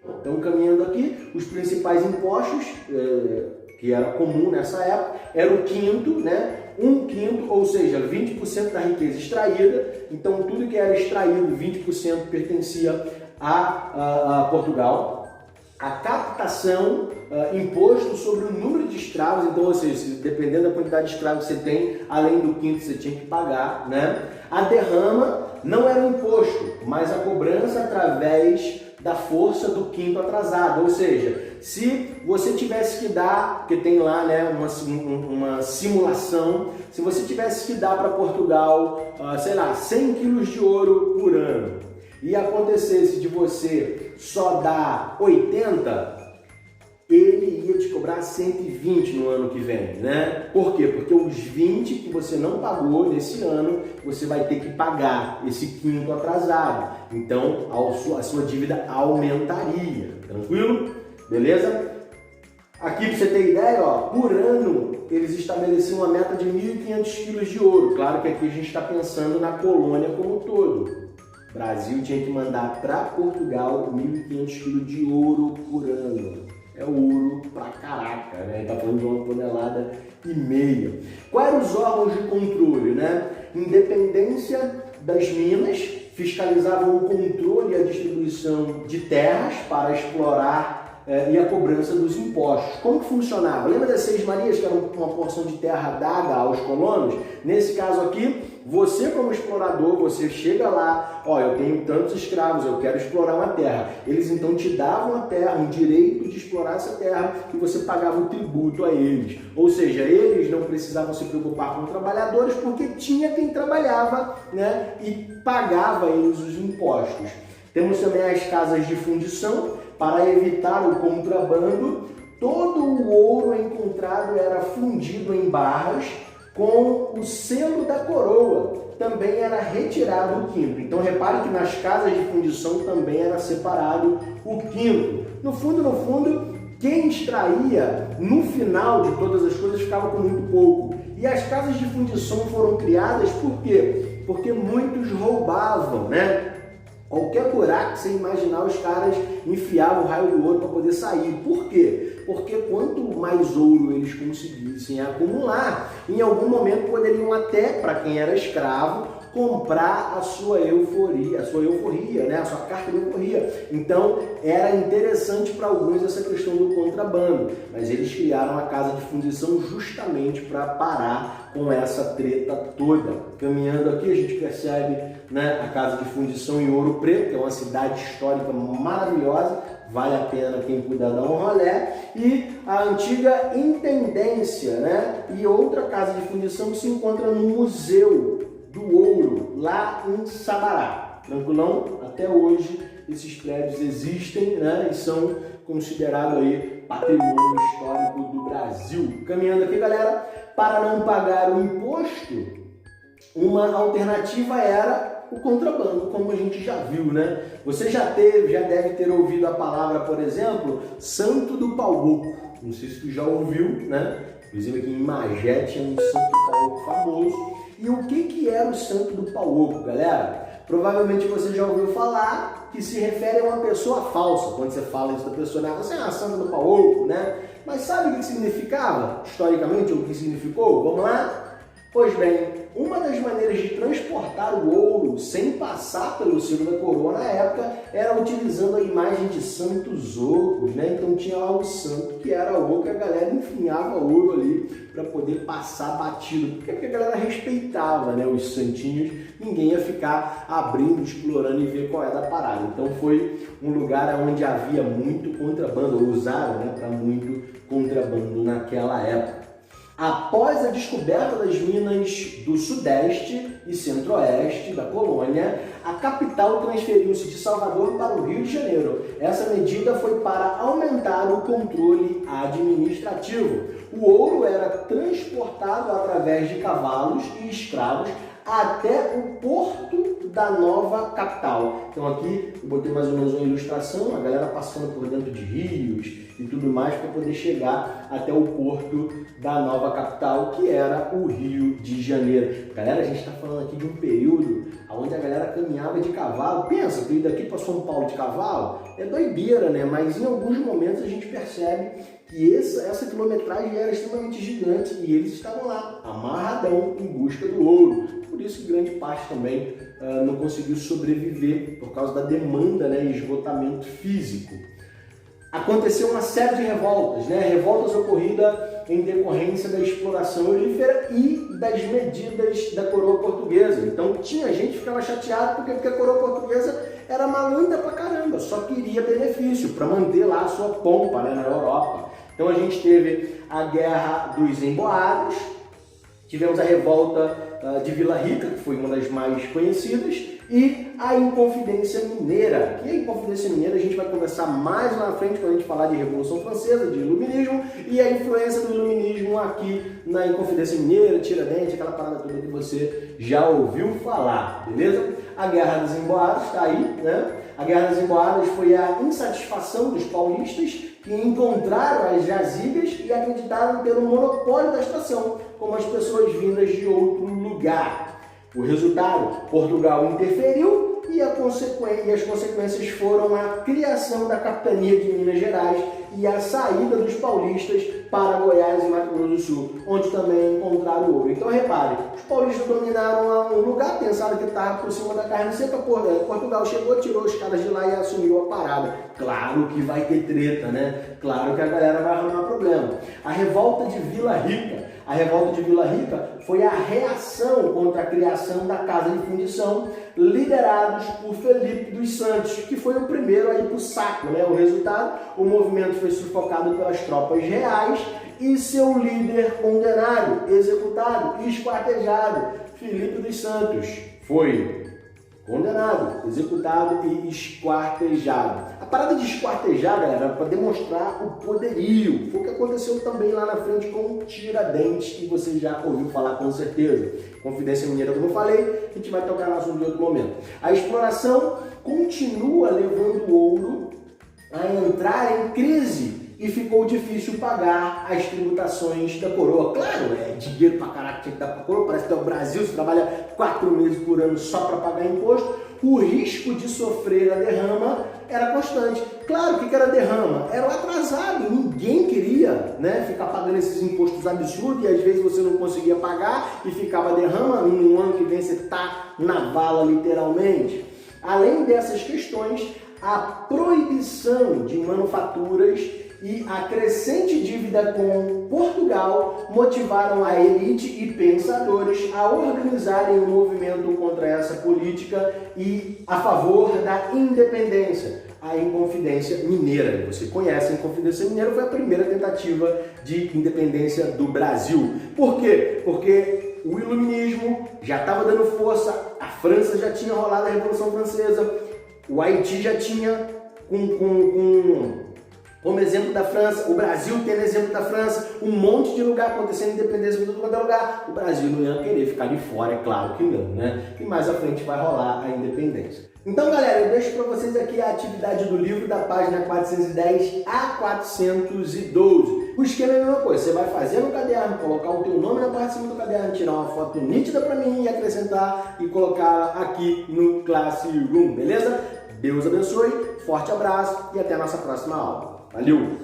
Então, caminhando aqui, os principais impostos, que era comum nessa época, era o quinto, né? 1/5, ou seja, 20% da riqueza extraída. Então, tudo que era extraído, 20% pertencia a Portugal. A captação, imposto sobre o número de escravos, então, ou seja, dependendo da quantidade de escravos que você tem, além do quinto você tinha que pagar, né? A derrama não era um imposto, mas a cobrança através da força do quinto atrasado, ou seja, se você tivesse que dar, porque tem lá, né, uma simulação, se você tivesse que dar para Portugal, sei lá, 100 quilos de ouro por ano, e acontecesse de você só dar 80, ele ia te cobrar 120 no ano que vem, né? Por quê? Porque os 20 que você não pagou nesse ano, você vai ter que pagar esse quinto atrasado. Então, a sua dívida aumentaria. Tranquilo? Beleza? Aqui, para você ter ideia, ó, por ano, eles estabeleciam uma meta de 1.500 quilos de ouro. Claro que aqui a gente está pensando na colônia como um todo. O Brasil tinha que mandar para Portugal 1.500 quilos de ouro por ano. É ouro pra caraca, né? Tá falando de 1,5 toneladas. Quais eram os órgãos de controle, né? Independência das minas, fiscalizavam o controle e a distribuição de terras para explorar e a cobrança dos impostos. Como que funcionava? Lembra das Seis Marias, que era uma porção de terra dada aos colonos? Nesse caso aqui, você como explorador, você chega lá, ó, eu tenho tantos escravos, eu quero explorar uma terra. Eles então te davam a terra, um direito de explorar essa terra e você pagava um tributo a eles. Ou seja, eles não precisavam se preocupar com trabalhadores porque tinha quem trabalhava, né, e pagava eles os impostos. Temos também as casas de fundição. Para evitar o contrabando, todo o ouro encontrado era fundido em barras com o selo da coroa. Também era retirado o quinto. Então repare que nas casas de fundição também era separado o quinto. No fundo, quem extraía no final de todas as coisas ficava com muito pouco. E as casas de fundição foram criadas por quê? Porque muitos roubavam, né? Qualquer buraco que você imaginar, os caras enfiavam o raio do ouro para poder sair. Por quê? Porque quanto mais ouro eles conseguissem acumular, em algum momento poderiam até, para quem era escravo, comprar a sua euforia, né? A sua carta de euforia. Então, era interessante para alguns essa questão do contrabando, mas eles criaram a casa de fundição justamente para parar com essa treta toda. Caminhando aqui, a gente percebe, né, a casa de fundição em Ouro Preto, que é uma cidade histórica maravilhosa, vale a pena quem puder dar um rolé, e a antiga intendência, né, e outra casa de fundição que se encontra no Museu do Ouro, lá em Sabará. Tranquilão? Até hoje esses prédios existem, né, e são considerados aí patrimônio histórico do Brasil. Caminhando aqui, galera, para não pagar o imposto, uma alternativa era o contrabando, como a gente já viu, né? Você já deve ter ouvido a palavra, por exemplo, Santo do Pau Oco. Não sei se tu já ouviu, né? Inclusive aqui em Magé tinha um Santo do Pau Oco famoso. E o que era o Santo do Pau Oco, galera? Provavelmente você já ouviu falar que se refere a uma pessoa falsa. Quando você fala isso da pessoa, né? Você é a Santa do Pau Oco, né? Mas sabe o que significava, historicamente, ou o que significou? Vamos lá? Pois bem, uma das maneiras de transportar o ouro sem passar pelo selo da coroa na época era utilizando a imagem de santos ocos, né? Então tinha lá o santo que era oco e a galera enfinhava ouro ali para poder passar batido. Porque a galera respeitava, né, os santinhos, ninguém ia ficar abrindo, explorando e ver qual é da parada. Então foi um lugar onde havia muito contrabando, ou usaram, né, para muito contrabando naquela época. Após a descoberta das minas do Sudeste e Centro-Oeste da colônia, a capital transferiu-se de Salvador para o Rio de Janeiro. Essa medida foi para aumentar o controle administrativo. O ouro era transportado através de cavalos e escravos até o porto da nova capital. Então aqui eu botei mais ou menos uma ilustração, a galera passando por dentro de rios e tudo mais para poder chegar até o porto da nova capital, que era o Rio de Janeiro. Galera, a gente está falando aqui de um período onde a galera caminhava de cavalo. Pensa que ir daqui para São Paulo de cavalo é doideira, né? Mas em alguns momentos a gente percebe que essa quilometragem era extremamente gigante e eles estavam lá, amarradão, em busca do ouro. Por isso que grande parte também não conseguiu sobreviver por causa da demanda, né, e esgotamento físico. Aconteceu uma série de revoltas, né? Revoltas ocorridas em decorrência da exploração olífera e das medidas da coroa portuguesa. Então tinha gente que ficava chateada porque a coroa portuguesa era malandra pra caramba, só queria benefício para manter lá a sua pompa, né, na Europa. Então a gente teve a Guerra dos Emboados, tivemos a revolta de Vila Rica, que foi uma das mais conhecidas, e a Inconfidência Mineira. Que a Inconfidência Mineira a gente vai conversar mais lá na frente quando a gente falar de Revolução Francesa, de Iluminismo e a influência do Iluminismo aqui na Inconfidência Mineira, Tiradentes, aquela parada toda que você já ouviu falar, beleza? A Guerra dos Emboados está aí, né? A Guerra dos Emboados foi a insatisfação dos paulistas que encontraram as jazigas e acreditaram ter o monopólio da extração, como as pessoas vindas de outro lugar. O resultado, Portugal interferiu e as consequências foram a criação da capitania de Minas Gerais e a saída dos paulistas para Goiás e Mato Grosso do Sul, onde também encontraram ouro. Então repare, os paulistas dominaram um lugar, pensaram que estava por cima da carne seca, Portugal chegou, tirou os caras de lá e assumiu a parada. Claro que vai ter treta, né? Claro que a galera vai arrumar problema. A revolta de Vila Rica. A revolta de Vila Rica foi a reação contra a criação da Casa de Fundição, liderados por Felipe dos Santos, que foi o primeiro a ir para o saco, né? O resultado, o movimento foi sufocado pelas tropas reais e seu líder condenado, executado e esquartejado. Felipe dos Santos foi condenado, executado e esquartejado. A parada de esquartejar, galera, era para demonstrar o poderio. Foi o que aconteceu também lá na frente com Tiradentes, que você já ouviu falar com certeza. Confidência Mineira, como eu falei, a gente vai tocar no assunto de outro momento. A exploração continua levando o ouro a entrar em crise e ficou difícil pagar as tributações da coroa. Claro, é dinheiro pra caraca que tinha que dar pra coroa, parece que é o Brasil, você trabalha 4 meses por ano só para pagar imposto. O risco de sofrer a derrama era constante. Claro, o que era derrama? Era o atrasado, ninguém queria, né, ficar pagando esses impostos absurdos e às vezes você não conseguia pagar e ficava derrama, no ano que vem você tá na vala literalmente. Além dessas questões, a proibição de manufaturas e a crescente dívida com Portugal motivaram a elite e pensadores a organizarem um movimento contra essa política e a favor da independência, a Inconfidência Mineira. Você conhece a Inconfidência Mineira, foi a primeira tentativa de independência do Brasil. Por quê? Porque o Iluminismo já estava dando força, a França já tinha rolado a Revolução Francesa, o Haiti já tinha como exemplo da França, o Brasil tendo exemplo da França, um monte de lugar acontecendo independência em todo quanto é lugar. O Brasil não ia querer ficar de fora, é claro que não, né? E mais à frente vai rolar a independência. Então, galera, eu deixo para vocês aqui a atividade do livro da página 410 a 412. O esquema é a mesma coisa, você vai fazer no caderno, colocar o teu nome na parte de cima do caderno, tirar uma foto nítida para mim e acrescentar e colocar aqui no Classroom, beleza? Deus abençoe, forte abraço e até a nossa próxima aula. Valeu!